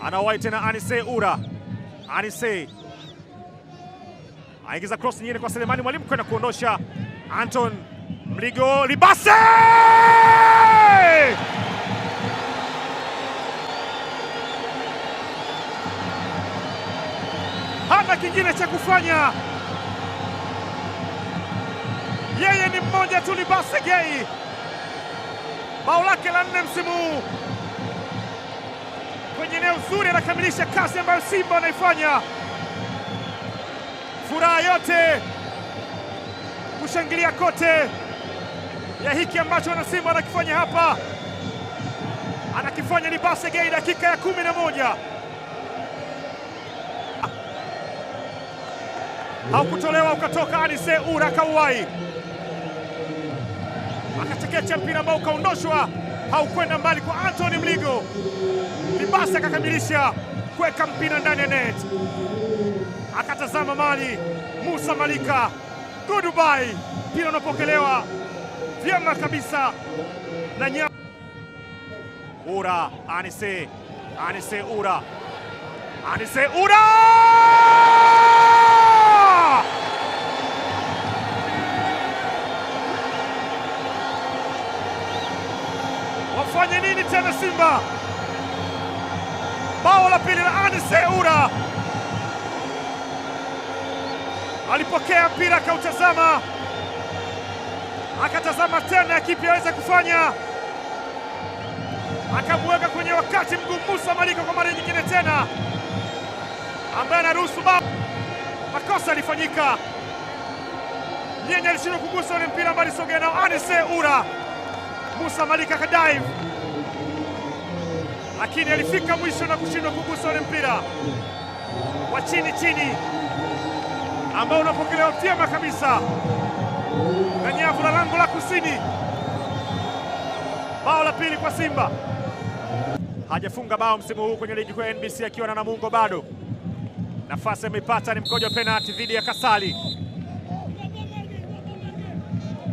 Anawahi tena Anise Ura. Anise aingiza cross nyingine kwa Selemani Mwalimu kwenda kuondosha Anton Mligo. Libase hana kingine cha kufanya, yeye ni mmoja tu. Libase Gay, bao lake la 4 msimu huu kwenye eneo zuri, anakamilisha kazi ambayo Simba wanaifanya. Furaha yote, kushangilia kote ya hiki ambacho wana Simba wanakifanya hapa, anakifanya Libase Gay dakika ya 11. Haukutolewa ukatoka, Anise Ura kauwai akachekecha mpira ambao ukaondoshwa, haukwenda mbali kwa Anthony Mligo. Libase akakamilisha kuweka mpira ndani ya net, akatazama mali Musa Malika, goodbye. Mpira unapokelewa vyema kabisa na Ura. Anise Ura, Anise Ura wafanye nini tena Simba? Bao la pili la Anise Ura, alipokea mpira akautazama, akatazama tena kipi aweza kufanya, akamweka kwenye wakati mgumu Musa Malika kwa mara nyingine tena, ambaye anaruhusu bao. Makosa alifanyika, Nyenya alishindwa kugusa ule mpira ambao alisogea nao Anise Ura. Musa Malika kadive, lakini alifika mwisho na kushindwa kugusa ule mpira wa chini chini ambao unapokelewa vyema kabisa na nyavu la lango la kusini. Bao la pili kwa Simba. Hajafunga bao msimu huu kwenye ligi kuu ya NBC akiwa na Namungo bado. Nafasi ameipata ni mkojo penalti dhidi ya Kasali.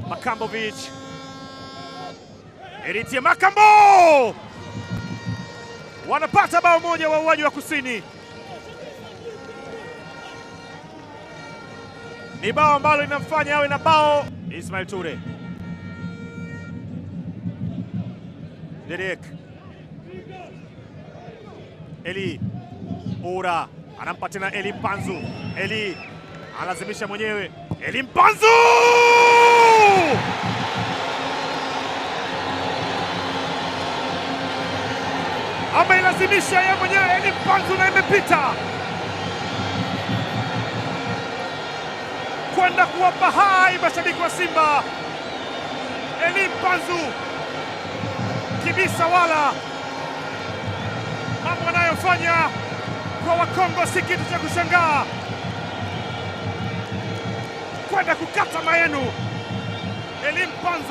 Makambovic, Eritie Makambo wanapata bao moja wauaji wa kusini. Ni bao ambalo linamfanya awe na bao. Ismail Ture, Derek Eli Ura anampa tena Eli Mpanzu. Eli analazimisha mwenyewe, Eli Mpanzu ameilazimisha yeye mwenyewe Eli Mpanzu na imepita kwenda kuwapa hai mashabiki wa Simba. Eli Mpanzu kibisa, wala mambo anayofanya kwa Wakongo si kitu cha kushangaa, kwenda kukata maenu. Eli Mpanzu